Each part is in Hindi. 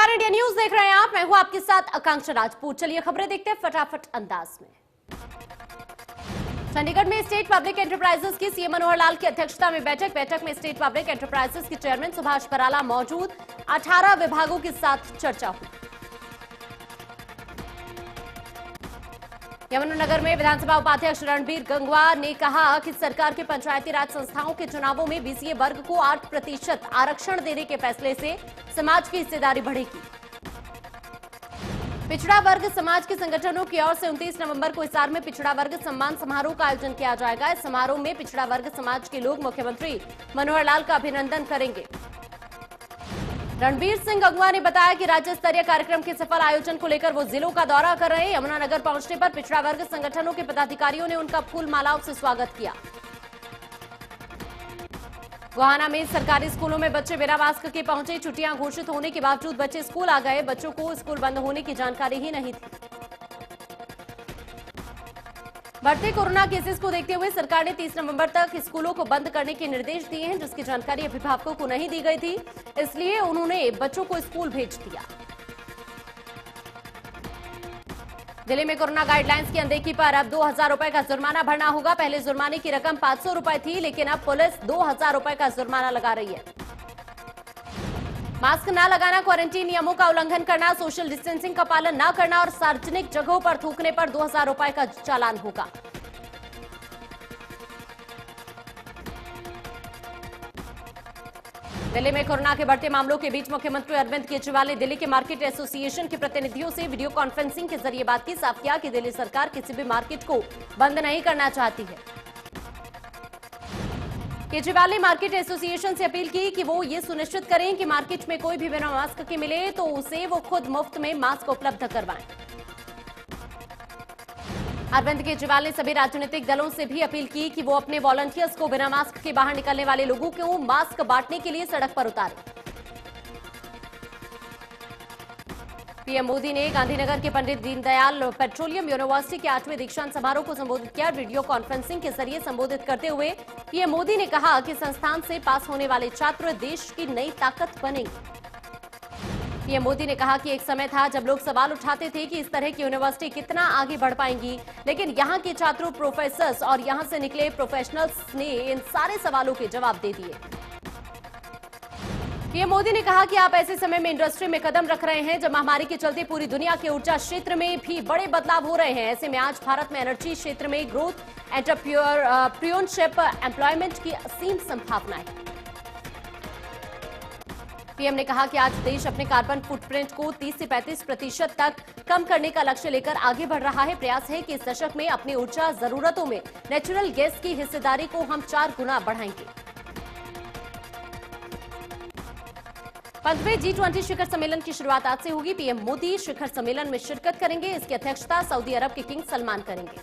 नमस्कार, इंडिया न्यूज देख रहे हैं आप। मैं हूं आपके साथ आकांक्षा राजपूत। चलिए खबरें देखते हैं फटाफट अंदाज में। चंडीगढ़ में स्टेट पब्लिक एंटरप्राइजेस की सीएम मनोहर लाल की अध्यक्षता में बैठक में स्टेट पब्लिक एंटरप्राइजेस के चेयरमैन सुभाष बराला मौजूद। 18 विभागों के साथ चर्चा हुई। यमुनानगर में विधानसभा उपाध्यक्ष रणबीर गंगवा ने कहा कि सरकार के पंचायती राज संस्थाओं के चुनावों में बीसीए वर्ग को 8% आरक्षण देने के फैसले से समाज की हिस्सेदारी बढ़ेगी। पिछड़ा वर्ग समाज के संगठनों की ओर से 29 नवंबर को हिसार में पिछड़ा वर्ग सम्मान समारोह का आयोजन किया जाएगा। इस समारोह में पिछड़ा वर्ग समाज के लोग मुख्यमंत्री मनोहर लाल का अभिनंदन करेंगे। रणबीर सिंह गंगवा ने बताया कि राज्य स्तरीय कार्यक्रम के सफल आयोजन को लेकर वो जिलों का दौरा कर रहे हैं। यमुनानगर पहुंचने पर पिछड़ा वर्ग संगठनों के पदाधिकारियों ने उनका फूल मालाओं से स्वागत किया। गोहाना में सरकारी स्कूलों में बच्चे बिना मास्क के पहुंचे। छुट्टियां घोषित होने के बावजूद बच्चे स्कूल आ गए। बच्चों को स्कूल बंद होने की जानकारी ही नहीं थी। बढ़ते कोरोना केसेस को देखते हुए सरकार ने 30 नवंबर तक स्कूलों को बंद करने के निर्देश दिए हैं, जिसकी जानकारी अभिभावकों को नहीं दी गई थी। इसलिए उन्होंने बच्चों को स्कूल भेज दिया। दिल्ली में कोरोना गाइडलाइंस की अनदेखी पर अब 2000 रुपए का जुर्माना भरना होगा। पहले जुर्माने की रकम 500 रुपए थी, लेकिन अब पुलिस 2000 रुपए का जुर्माना लगा रही है। मास्क न लगाना, क्वारंटीन नियमों का उल्लंघन करना, सोशल डिस्टेंसिंग का पालन न करना और सार्वजनिक जगहों पर थूकने पर 2000 रुपए का चालान होगा। दिल्ली में कोरोना के बढ़ते मामलों के बीच मुख्यमंत्री अरविंद केजरीवाल ने दिल्ली के मार्केट एसोसिएशन के प्रतिनिधियों से वीडियो कॉन्फ्रेंसिंग के जरिए बात की। साफ किया कि दिल्ली सरकार किसी भी मार्केट को बंद नहीं करना चाहती है। केजरीवाल ने मार्केट एसोसिएशन से अपील की कि वो ये सुनिश्चित करें कि मार्केट में कोई भी बिना मास्क के मिले तो उसे वो खुद मुफ्त में मास्क उपलब्ध करवाएं। अरविंद केजरीवाल ने सभी राजनीतिक दलों से भी अपील की कि वो अपने वॉलंटियर्स को बिना मास्क के बाहर निकलने वाले लोगों को मास्क बांटने के लिए सड़क पर उतारें। पीएम मोदी ने गांधीनगर के पंडित दीनदयाल पेट्रोलियम यूनिवर्सिटी के 8वें दीक्षांत समारोह को संबोधित किया। वीडियो कॉन्फ्रेंसिंग के जरिए संबोधित करते हुए पीएम मोदी ने कहा कि संस्थान से पास होने वाले छात्र देश की नई ताकत बनेंगे। पीएम मोदी ने कहा कि एक समय था जब लोग सवाल उठाते थे कि इस तरह की यूनिवर्सिटी कितना आगे बढ़ पाएंगी, लेकिन यहाँ के छात्रों, प्रोफेसर्स और यहाँ से निकले प्रोफेशनल्स ने इन सारे सवालों के जवाब दे दिए। पीएम मोदी ने कहा कि आप ऐसे समय में इंडस्ट्री में कदम रख रहे हैं जब महामारी के चलते पूरी दुनिया के ऊर्जा क्षेत्र में भी बड़े बदलाव हो रहे हैं। ऐसे में आज भारत में एनर्जी क्षेत्र में ग्रोथ, एंटरप्रेन्योरशिप, एम्प्लॉयमेंट की असीम संभावना है। पीएम ने कहा कि आज देश अपने कार्बन फुटप्रिंट को 30 से 35% तक कम करने का लक्ष्य लेकर आगे बढ़ रहा है। प्रयास है कि इस दशक में अपनी ऊर्जा जरूरतों में नेचुरल गैस की हिस्सेदारी को हम 4 गुना बढ़ाएंगे। 15वें G20 शिखर सम्मेलन की शुरुआत आज से होगी। पीएम मोदी शिखर सम्मेलन में शिरकत करेंगे। इसकी अध्यक्षता सऊदी अरब के किंग सलमान करेंगे।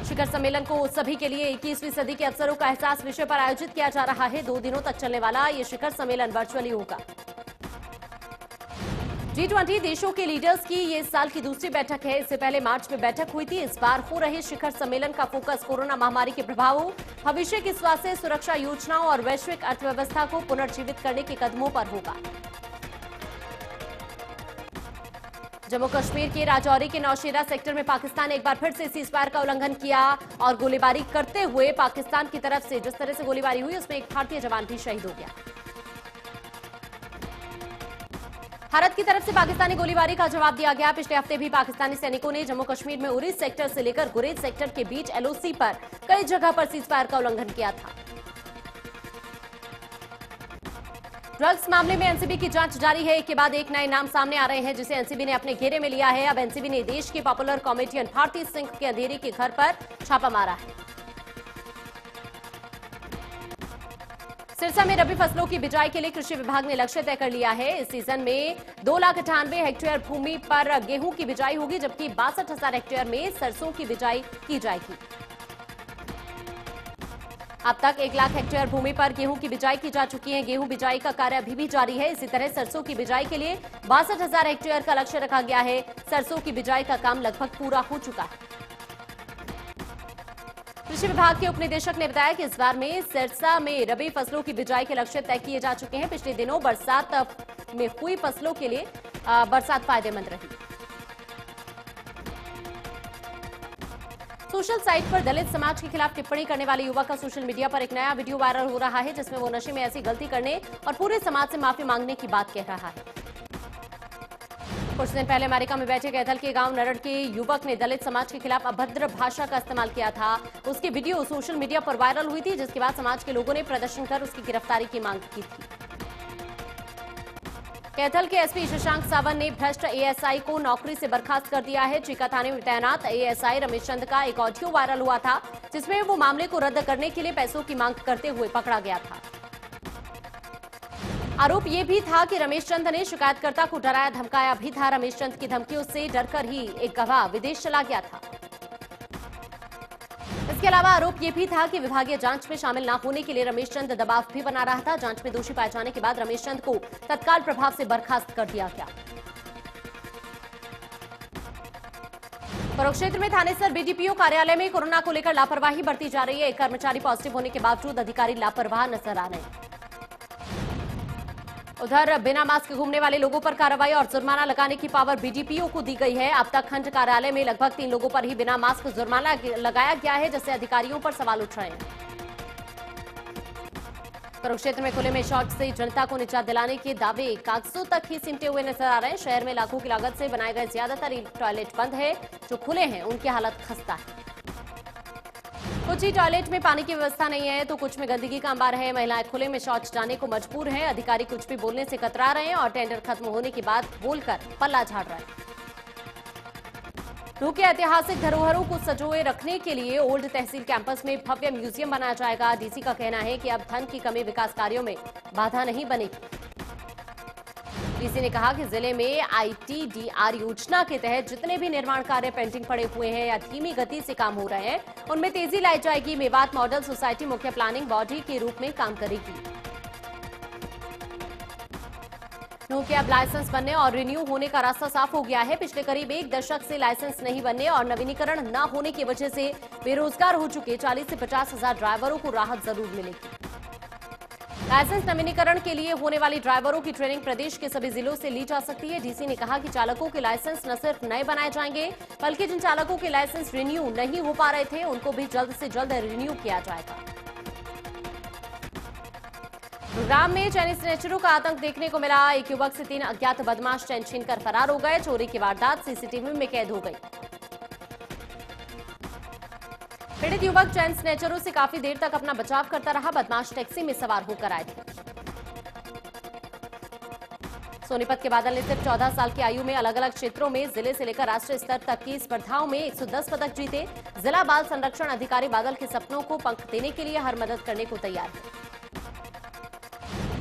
शिखर सम्मेलन को सभी के लिए 21वीं सदी के अवसरों का एहसास विषय पर आयोजित किया जा रहा है। 2 दिनों तक चलने वाला ये शिखर सम्मेलन वर्चुअली होगा। G20 देशों के लीडर्स की ये इस साल की दूसरी बैठक है। इससे पहले मार्च में बैठक हुई थी। इस बार हो रहे शिखर सम्मेलन का फोकस कोरोना महामारी के प्रभावों, भविष्य की स्वास्थ्य सुरक्षा योजनाओं और वैश्विक अर्थव्यवस्था को पुनर्जीवित करने के कदमों पर होगा। जम्मू कश्मीर के राजौरी के नौशेरा सेक्टर में पाकिस्तान ने एक बार फिर से सीजफायर का उल्लंघन किया और गोलीबारी करते हुए पाकिस्तान की तरफ से जिस तरह से गोलीबारी हुई उसमें एक भारतीय जवान भी शहीद हो गया। भारत की तरफ से पाकिस्तानी गोलीबारी का जवाब दिया गया। पिछले हफ्ते भी पाकिस्तानी सैनिकों ने जम्मू कश्मीर में उरी सेक्टर से लेकर गुरेज सेक्टर के बीच एलओसी पर कई जगह पर सीजफायर का उल्लंघन किया था। ड्रग्स मामले में एनसीबी की जांच जारी है। एक के बाद एक नए नाम सामने आ रहे हैं जिसे एनसीबी ने अपने घेरे में लिया है। अब एनसीबी ने देश के पॉपुलर कॉमेडियन भारती सिंह के अंधेरी के घर पर छापा मारा है। सिरसा में रबी फसलों की बिजाई के लिए कृषि विभाग ने लक्ष्य तय कर लिया है। इस सीजन में 2,98,000 हेक्टेयर भूमि पर गेहूं की बिजाई होगी, जबकि 62,000 हेक्टेयर में सरसों की बिजाई की जाएगी। अब तक 1,00,000 हेक्टेयर भूमि पर गेहूं की बिजाई की जा चुकी है। गेहूं बिजाई का कार्य अभी भी जारी है। इसी तरह सरसों की बिजाई के लिए 62,000 हेक्टेयर का लक्ष्य रखा गया है। सरसों की बिजाई का काम लगभग पूरा हो चुका है। कृषि विभाग के उपनिदेशक ने बताया कि इस बार में सिरसा में रबी फसलों की बिजाई के लक्ष्य तय किए जा चुके हैं। पिछले दिनों बरसात में हुई फसलों के लिए बरसात फायदेमंद रही। सोशल साइट पर दलित समाज के खिलाफ टिप्पणी करने वाले युवक का सोशल मीडिया पर एक नया वीडियो वायरल हो रहा है, जिसमें वो नशे में ऐसी गलती करने और पूरे समाज से माफी मांगने की बात कह रहा है। कुछ दिन पहले अमेरिका में बैठे कैथल के गांव नरड़ के युवक ने दलित समाज के खिलाफ अभद्र भाषा का इस्तेमाल किया था। उसकी वीडियो सोशल मीडिया पर वायरल हुई थी, जिसके बाद समाज के लोगों ने प्रदर्शन कर उसकी गिरफ्तारी की मांग की थी। कैथल के एसपी शशांक सावंत ने भ्रष्ट एएसआई को नौकरी से बर्खास्त कर दिया है। चीका थाने में तैनात एएसआई रमेश चंद का एक ऑडियो वायरल हुआ था, जिसमें वो मामले को रद्द करने के लिए पैसों की मांग करते हुए पकड़ा गया था। आरोप ये भी था कि रमेश चंद ने शिकायतकर्ता को डराया धमकाया भी था। रमेश चंद की धमकियों से डरकर ही एक गवाह विदेश चला गया था। इसके अलावा आरोप ये भी था कि विभागीय जांच में शामिल न होने के लिए रमेश चंद दबाव भी बना रहा था। जांच में दोषी पाए जाने के बाद रमेश चंद को तत्काल प्रभाव से बर्खास्त कर दिया गया। कुरुक्षेत्र में थानेसर बीडीपीओ कार्यालय में कोरोना को लेकर लापरवाही बरती जा रही है। एक कर्मचारी पॉजिटिव होने के बावजूद अधिकारी लापरवाह नजर आ रहे हैं। उधर बिना मास्क घूमने वाले लोगों पर कार्रवाई और जुर्माना लगाने की पावर बीडीपीओ को दी गई है। अब तक खंड कार्यालय में लगभग 3 लोगों पर ही बिना मास्क जुर्माना लगाया गया है, जिससे अधिकारियों पर सवाल उठ रहे हैं। कुरुक्षेत्र में खुले में शौच से जनता को निजात दिलाने के दावे कागजों तक ही सिमटे हुए नजर आ रहे हैं। शहर में लाखों की लागत से बनाए गए ज्यादातर टॉयलेट बंद है। जो खुले हैं उनकी हालत खस्ता है। कुछ ही टॉयलेट में पानी की व्यवस्था नहीं है, तो कुछ में गंदगी का अंबार है। महिलाएं खुले में शौच जाने को मजबूर हैं। अधिकारी कुछ भी बोलने से कतरा रहे हैं और टेंडर खत्म होने के बाद बोलकर पल्ला झाड़ रहे हैं। नूह के ऐतिहासिक धरोहरों को संजोए रखने के लिए ओल्ड तहसील कैंपस में भव्य म्यूजियम बनाया जाएगा। डीसी का कहना है कि अब धन की कमी विकास कार्यों में बाधा नहीं बनेगी। डीसी ने कहा कि जिले में आईटीडीआर योजना के तहत जितने भी निर्माण कार्य पेंडिंग पड़े हुए हैं या धीमी गति से काम हो रहे हैं, उनमें तेजी लाई जाएगी। मेवात मॉडल सोसाइटी मुख्य प्लानिंग बॉडी के रूप में काम करेगी। नूह के अब लाइसेंस बनने और रिन्यू होने का रास्ता साफ हो गया है। पिछले करीब 1 दशक से लाइसेंस नहीं बनने और नवीनीकरण न होने की वजह से बेरोजगार हो चुके 40 से 50 हजार ड्राइवरों को राहत जरूर मिलेगी। लाइसेंस नवीनीकरण के लिए होने वाली ड्राइवरों की ट्रेनिंग प्रदेश के सभी जिलों से ली जा सकती है। डीसी ने कहा कि चालकों के लाइसेंस न सिर्फ नए बनाए जाएंगे, बल्कि जिन चालकों के लाइसेंस रिन्यू नहीं हो पा रहे थे, उनको भी जल्द से जल्द रिन्यू किया जाएगा। गुरुग्राम में चैनी स्नेचरों का आतंक देखने को मिला। एक युवक से 3 अज्ञात बदमाश चैन छीनकर फरार हो गए। चोरी की वारदात सीसीटीवी में कैद हो गई। पीड़ित युवक चैन स्नेचरों से काफी देर तक अपना बचाव करता रहा। बदमाश टैक्सी में सवार होकर आए थे। सोनीपत के बादल ने सिर्फ 14 साल की आयु में अलग अलग क्षेत्रों में जिले से लेकर राष्ट्रीय स्तर तक की स्पर्धाओं में 110 पदक जीते। जिला बाल संरक्षण अधिकारी बादल के सपनों को पंख देने के लिए हर मदद करने को तैयार है।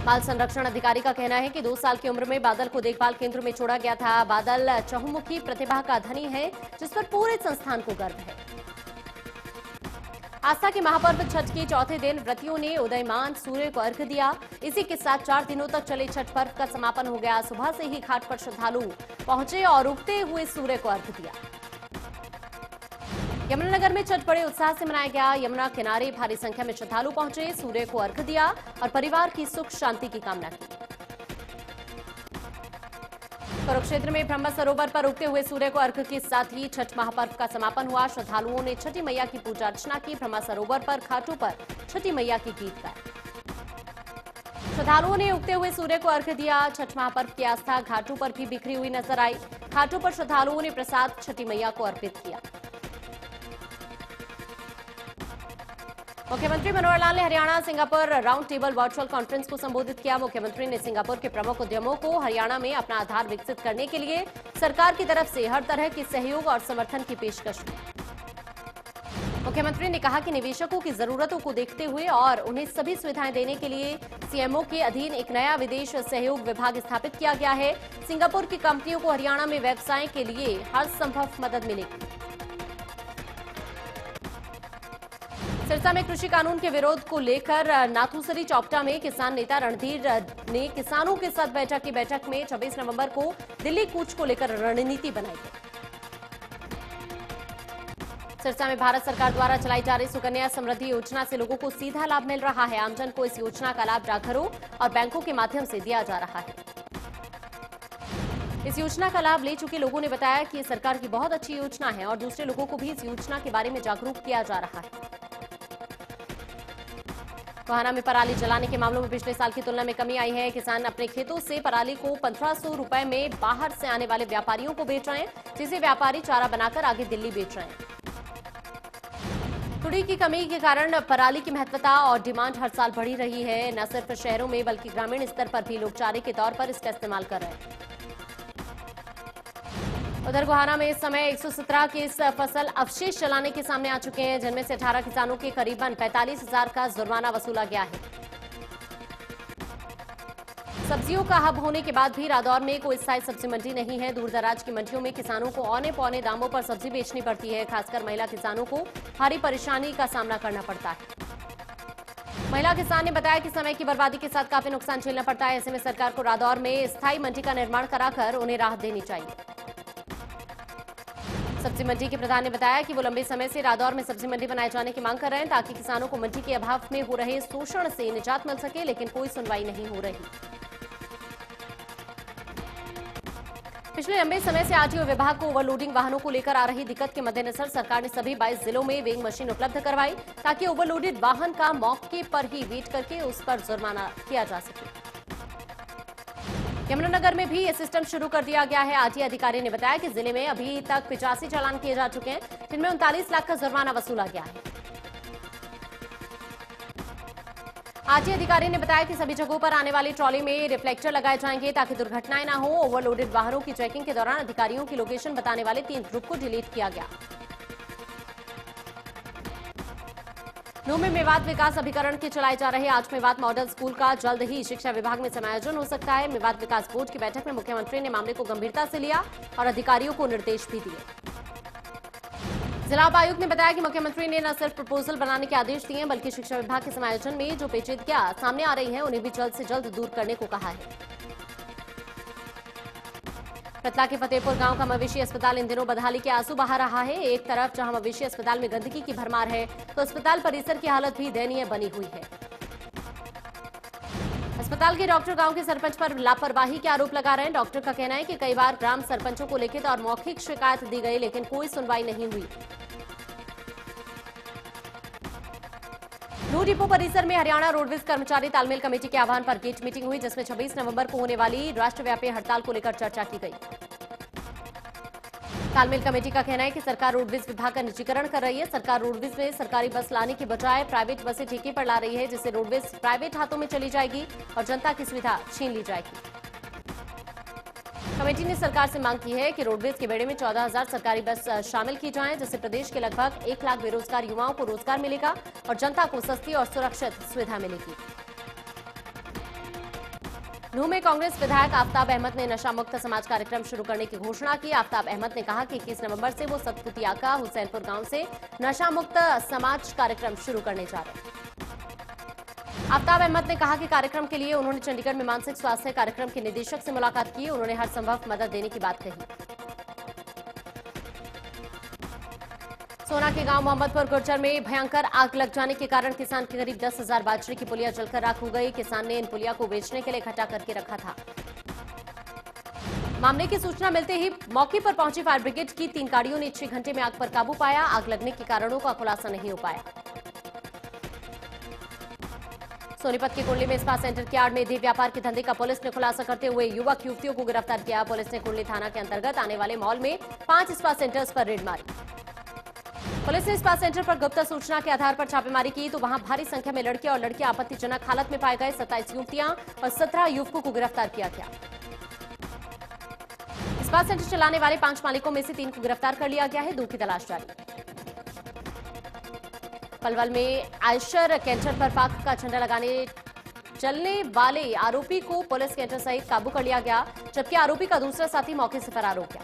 बाल संरक्षण अधिकारी का कहना है कि 2 साल की उम्र में बादल को देखभाल केंद्र में छोड़ा गया था। बादल चहुमुखी प्रतिभा का धनी है, जिस पर पूरे संस्थान को गर्व है। आस्था के महापर्व छठ के चौथे दिन व्रतियों ने उदयमान सूर्य को अर्घ्य दिया। इसी के साथ 4 दिनों तक चले छठ पर्व का समापन हो गया। सुबह से ही घाट पर श्रद्धालु पहुंचे और उगते हुए सूर्य को अर्घ्य दिया। यमुनानगर में छठ बड़े उत्साह से मनाया गया। यमुना किनारे भारी संख्या में श्रद्धालु पहुंचे, सूर्य को अर्घ्य दिया और परिवार की सुख शांति की कामना की। कुरुक्षेत्र में ब्रह्म सरोवर पर उगते हुए सूर्य को अर्घ्य के साथ ही छठ महापर्व का समापन हुआ। श्रद्धालुओं ने छठी मैया की पूजा अर्चना की। ब्रह्म सरोवर पर घाटों पर छठी मैया की गीत गाए। श्रद्धालुओं ने उगते हुए सूर्य को अर्घ्य दिया। छठ महापर्व की आस्था घाटों पर भी बिखरी हुई नजर आई। घाटों पर श्रद्धालुओं ने प्रसाद छठी मैया को अर्पित किया। मुख्यमंत्री मनोहर लाल ने Haryana Singapore round table virtual conference को संबोधित किया। मुख्यमंत्री ने सिंगापुर के प्रमुख उद्यमों को हरियाणा में अपना आधार विकसित करने के लिए सरकार की तरफ से हर तरह के सहयोग और समर्थन की पेशकश की। मुख्यमंत्री ने कहा कि निवेशकों की जरूरतों को देखते हुए और उन्हें सभी सुविधाएं देने के लिए सीएमओ के अधीन एक नया विदेश सहयोग विभाग स्थापित किया गया है। सिंगापुर की कंपनियों को हरियाणा में व्यवसाय के लिए हर संभव मदद मिलेगी। सिरसा में कृषि कानून के विरोध को लेकर नाथूसरी चौपटा में किसान नेता रणधीर ने किसानों के साथ बैठक में 26 नवंबर को दिल्ली कूच को लेकर रणनीति बनाई गई। सिरसा में भारत सरकार द्वारा चलाई जा रही सुकन्या समृद्धि योजना से लोगों को सीधा लाभ मिल रहा है। आमजन को इस योजना का लाभ डाकघरों और बैंकों के माध्यम से दिया जा रहा है। इस योजना का लाभ ले चुके लोगों ने बताया कि ये सरकार की बहुत अच्छी योजना है और दूसरे लोगों को भी इस योजना के बारे में जागरूक किया जा रहा है। गोहाना में पराली जलाने के मामलों में पिछले साल की तुलना में कमी आई है। किसान अपने खेतों से पराली को 1500 रुपए में बाहर से आने वाले व्यापारियों को बेच रहे हैं, जिसे व्यापारी चारा बनाकर आगे दिल्ली बेच रहे हैं। तुड़ी की कमी के कारण पराली की महत्वता और डिमांड हर साल बढ़ी रही है। न सिर्फ शहरों में बल्कि ग्रामीण स्तर पर भी लोग चारे के तौर पर इसका इस्तेमाल कर रहे हैं। उधर गोहाना में इस समय 117 केस फसल अवशेष जलाने के सामने आ चुके हैं, जिनमें से 18 किसानों के करीबन 45,000 का जुर्माना वसूला गया है। सब्जियों का हब होने के बाद भी रादौर में कोई स्थायी सब्जी मंडी नहीं है। दूर दराज की मंडियों में किसानों को औने पौने दामों पर सब्जी बेचनी पड़ती है। खासकर महिला किसानों को भारी परेशानी का सामना करना पड़ता है। महिला किसान ने बताया कि समय की बर्बादी के साथ काफी नुकसान झेलना पड़ता है। ऐसे में सरकार को रादौर में स्थायी मंडी का निर्माण कराकर उन्हें राहत देनी चाहिए। सब्जी मंडी के प्रधान ने बताया कि वो लंबे समय से रादौर में सब्जी मंडी बनाए जाने की मांग कर रहे हैं, ताकि किसानों को मंडी के अभाव में हो रहे शोषण से निजात मिल सके, लेकिन कोई सुनवाई नहीं हो रही। पिछले लंबे समय से आरटीओ विभाग को ओवरलोडिंग वाहनों को लेकर आ रही दिक्कत के मद्देनजर सरकार ने सभी 22 जिलों में वेइंग मशीन उपलब्ध करवाई, ताकि ओवरलोडेड वाहन का मौके पर ही वेट करके उस पर जुर्माना किया जा सके। यमुनानगर में भी यह सिस्टम शुरू कर दिया गया है। आरटीए अधिकारी ने बताया कि जिले में अभी तक 85 चालान किए जा चुके हैं, जिनमें 39 लाख का जुर्माना वसूला गया है। आरटीए अधिकारी ने बताया कि सभी जगहों पर आने वाली ट्रॉली में रिफ्लेक्टर लगाए जाएंगे, ताकि दुर्घटनाएं न हो। ओवरलोडेड वाहनों की चेकिंग के दौरान अधिकारियों की लोकेशन बताने वाले 3 ग्रुप को डिलीट किया गया। नूंह में मेवात विकास अभिकरण के चलाए जा रहे आज मेवात मॉडल स्कूल का जल्द ही शिक्षा विभाग में समायोजन हो सकता है। मेवात विकास बोर्ड की बैठक में मुख्यमंत्री ने मामले को गंभीरता से लिया और अधिकारियों को निर्देश भी दिए। जिला उपायुक्त ने बताया कि मुख्यमंत्री ने न सिर्फ प्रपोजल बनाने के आदेश दिए, बल्कि शिक्षा विभाग के समायोजन में जो पेचीदगियां सामने आ रही हैं, उन्हें भी जल्द से जल्द दूर करने को कहा है। रतला के फतेहपुर गांव का मवेशी अस्पताल इन दिनों बदहाली के आंसू बहा रहा है। एक तरफ जहां मवेशी अस्पताल में गंदगी की भरमार है, तो अस्पताल परिसर की हालत भी दयनीय बनी हुई है। अस्पताल के डॉक्टर गांव के सरपंच पर लापरवाही के आरोप लगा रहे हैं। डॉक्टर का कहना है कि कई बार ग्राम सरपंचों को लिखित और मौखिक शिकायत दी गई, लेकिन कोई सुनवाई नहीं हुई। नूंह डिपो परिसर में हरियाणा रोडवेज कर्मचारी तालमेल कमेटी के आह्वान पर गेट मीटिंग हुई, जिसमें 26 नवंबर को होने वाली राष्ट्रव्यापी हड़ताल को लेकर चर्चा की गई। तालमेल कमेटी का कहना है कि सरकार रोडवेज विभाग का निजीकरण कर रही है। सरकार रोडवेज में सरकारी बस लाने की बजाय प्राइवेट बसें ठेके पर ला रही है, जिससे रोडवेज प्राइवेट हाथों में चली जाएगी और जनता की सुविधा छीन ली जाएगी। कमेटी ने सरकार से मांग की है कि रोडवेज के बेड़े में 14,000 सरकारी बस शामिल की जाएं, जिससे प्रदेश के लगभग 1 लाख बेरोजगार युवाओं को रोजगार मिलेगा और जनता को सस्ती और सुरक्षित सुविधा मिलेगी। नूंह में कांग्रेस विधायक आफ्ताब अहमद ने नशा मुक्त समाज कार्यक्रम शुरू करने की घोषणा की। आफ्ताब अहमद ने कहा कि 21 नवंबर से वो सतपुतियाका हुसैनपुर गांव से नशा मुक्त समाज कार्यक्रम शुरू करने जा रहे हैं। आफ्ताब अहमद ने कहा कि कार्यक्रम के लिए उन्होंने चंडीगढ़ में मानसिक स्वास्थ्य कार्यक्रम के निदेशक से मुलाकात की। उन्होंने हर संभव मदद देने की बात कही। सोना के गांव मोहम्मदपुर गुर्जर में भयंकर आग लग जाने के कारण किसान के करीब 10,000 बाजरे की पुलिया जलकर राख हो गई। किसान ने इन पुलिया को बेचने के लिए इकट्ठा करके रखा था। मामले की सूचना मिलते ही मौके पर पहुंची फायर ब्रिगेड की 3 गाड़ियों ने 6 घंटे में आग पर काबू पाया। आग लगने के कारणों का खुलासा नहीं हो पाया। सोनीपत के कुंडली में इस्पात सेंटर के आड़ में देह व्यापार के धंधे का पुलिस ने खुलासा करते हुए युवक युवतियों को गिरफ्तार किया। पुलिस ने कुंडली थाना के अंतर्गत आने वाले मॉल में 5 इस्पात सेंटर्स पर रेड मारी। पुलिस ने इस्पात सेंटर पर गुप्त सूचना के आधार पर छापेमारी की, तो वहां भारी संख्या में लड़के और लड़कियां आपत्तिजनक हालत में पाए गए। 27 युवतियां और 17 युवकों को गिरफ्तार किया गया। इस्पात सेंटर चलाने वाले 5 मालिकों में से 3 को गिरफ्तार कर लिया गया है। 2 की तलाश जारी। पलवल में आयशर कैंटर पर पाक का झंडा लगाने चलने वाले आरोपी को पुलिस कैंटर सहित काबू कर लिया गया, जबकि आरोपी का दूसरा साथी मौके से फरार हो गया।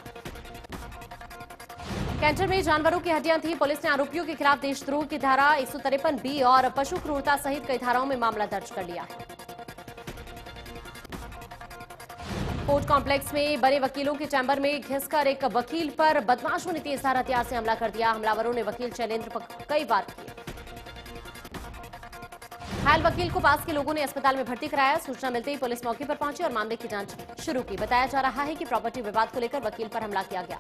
कैंटर में जानवरों की हड्डियां थी। पुलिस ने आरोपियों के खिलाफ देशद्रोह की धारा 153B और पशु क्रूरता सहित कई धाराओं में मामला दर्ज कर लिया है। कोर्ट कॉम्प्लेक्स में बने वकीलों के चैम्बर में घिसकर एक वकील पर बदमाशों ने तेजधार हथियार से हमला कर दिया। हमलावरों ने वकील शैलेंद्र पर कई वार किए। घायल वकील को पास के लोगों ने अस्पताल में भर्ती कराया। सूचना मिलते ही पुलिस मौके पर पहुंची और मामले की जांच शुरू की। बताया जा रहा है कि प्रॉपर्टी विवाद को लेकर वकील पर हमला किया गया।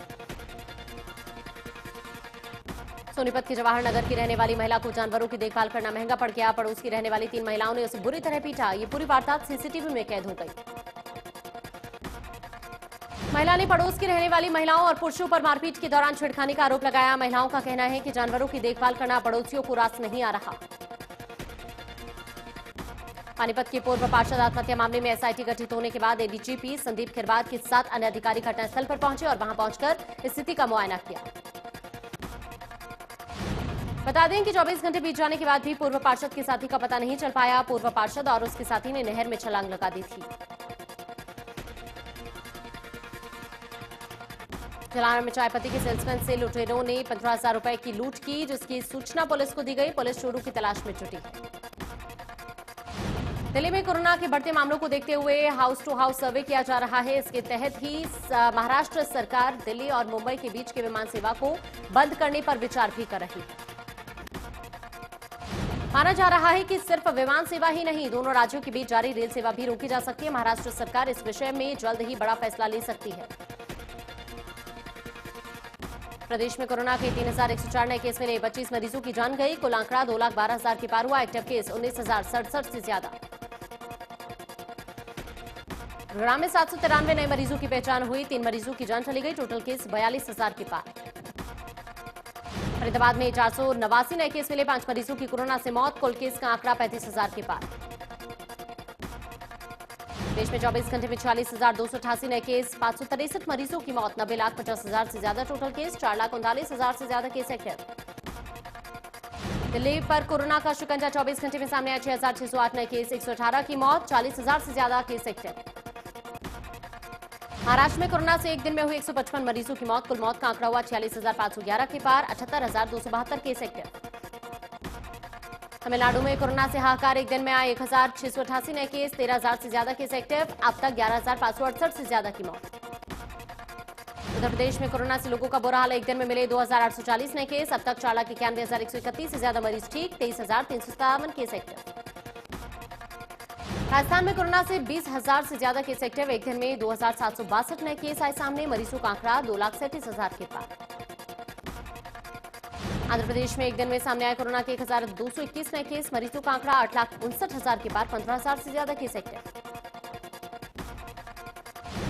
सोनीपत के जवाहर नगर की रहने वाली महिला को जानवरों की देखभाल करना महंगा पड़ गया। पड़ोस की रहने वाली 3 महिलाओं ने उसे बुरी तरह पीटा। ये पूरी वारदात सीसीटीवी में कैद हो गई। महिला ने पड़ोस की रहने वाली महिलाओं और पुरुषों पर मारपीट के दौरान छेड़खानी का आरोप लगाया। महिलाओं का कहना है कि जानवरों की देखभाल करना पड़ोसियों को रास नहीं आ रहा। पानीपत के पूर्व पार्षद आत्महत्या मामले में एसआईटी गठित होने के बाद एडीजीपी संदीप खिरवार के साथ अन्य अधिकारी घटनास्थल पर पहुंचे और वहां पहुंचकर स्थिति का मुआयना किया। बता दें कि 24 घंटे बीत जाने के बाद भी पूर्व पार्षद के साथी का पता नहीं चल पाया। पूर्व पार्षद और उसके साथी ने नहर में छलांग लगा दी थी। जलाना में चायपत्ती के सेल्समैन से लुटेरों ने 15,000 रुपए की लूट की, जिसकी सूचना पुलिस को दी गई। पुलिस चोरों की तलाश में जुटी है। दिल्ली में कोरोना के बढ़ते मामलों को देखते हुए हाउस टू हाउस सर्वे किया जा रहा है। इसके तहत ही महाराष्ट्र सरकार दिल्ली और मुंबई के बीच के विमान सेवा को बंद करने पर विचार भी कर रही है। माना जा रहा है कि सिर्फ विमान सेवा ही नहीं, दोनों राज्यों के बीच जारी रेल सेवा भी रोकी जा सकती है। महाराष्ट्र सरकार इस विषय में जल्द ही बड़ा फैसला ले सकती है। प्रदेश में कोरोना के 3,104 नए केस मिले। 25 मरीजों की जान गई। कुल आंकड़ा 2,12,000 के पार हुआ। एक्टिव केस 19,067 से ज्यादा। गुरुग्राम में 793 नए मरीजों की पहचान हुई। 3 मरीजों की जान चली गई। टोटल केस 42,000 के पार। फरीदाबाद में 489 नए केस मिले। 5 मरीजों की कोरोना से मौत। कुल केस का आंकड़ा 35,000 के पार। देश में 24 घंटे में 46,288 नए केस। 563 मरीजों की मौत। 90,50,000 से ज्यादा टोटल केस। 4,39,000 से ज्यादा केस एक्टिव। दिल्ली पर कोरोना का शिकंजा 24 घंटे में सामने आया। 6,608 नए केस। 118 की मौत। 40,000 से ज्यादा केस एक्टिव। महाराष्ट्र में कोरोना से एक दिन में हुई 155 मरीजों की मौत। कुल मौत का आंकड़ा हुआ 46,511 के पार। 78,272 केस एक्टिव। तमिलनाडु में कोरोना से हाहाकार। एक दिन में आए 1,688 नए केस। 13,000 से ज्यादा केस एक्टिव। अब तक 11,568 से ज्यादा की मौत। उत्तर प्रदेश में कोरोना से लोगों का बुरा हाल। एक दिन में मिले 2,840 नए केस। अब तक 4,91,131 से ज्यादा मरीज ठीक। 23,357 केस एक्टिव। राजस्थान में कोरोना से 20,000 से ज्यादा केस एक्टिव। एक दिन में 2,762 नए केस आए सामने। मरीजों का आंकड़ा 2,37,000 के पार। आंध्र प्रदेश में एक दिन में सामने आए कोरोना के 1,221 नए केस। मरीजों का आंकड़ा 8,59,000 के पार। 15,000 से ज्यादा केस एक्टिव।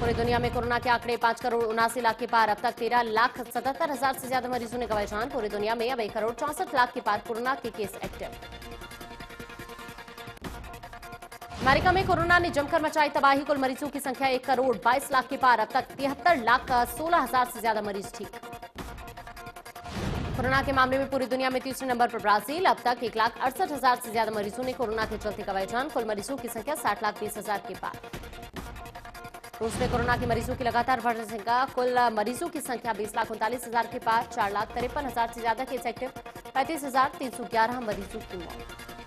पूरी दुनिया में कोरोना के आंकड़े 5,79,00,000 के पार। अब तक 13,77,000 से ज्यादा मरीजों ने गंवाई जान। पूरी दुनिया में अब 1,64,00,000 के पार कोरोना के केस एक्टिव। अमेरिका में कोरोना ने जमकर मचाई तबाही। कुल मरीजों की संख्या 1,22,00,000 के पार। अब तक 73,16,000 से ज्यादा मरीज ठीक। कोरोना के मामले में पूरी दुनिया में तीसरे नंबर पर ब्राजील। अब तक 1,68,000 से ज्यादा मरीजों ने कोरोना के चलते गंवाई जान। कुल मरीजों की संख्या 60,20,000 के पार। रूस में कोरोना के मरीजों की लगातार बढ़ रही संख्या। कुल मरीजों की संख्या 20,39,000 के पार। 4,53,000 से ज्यादा केस एक्टिव। 35,311 मरीजों की मौत।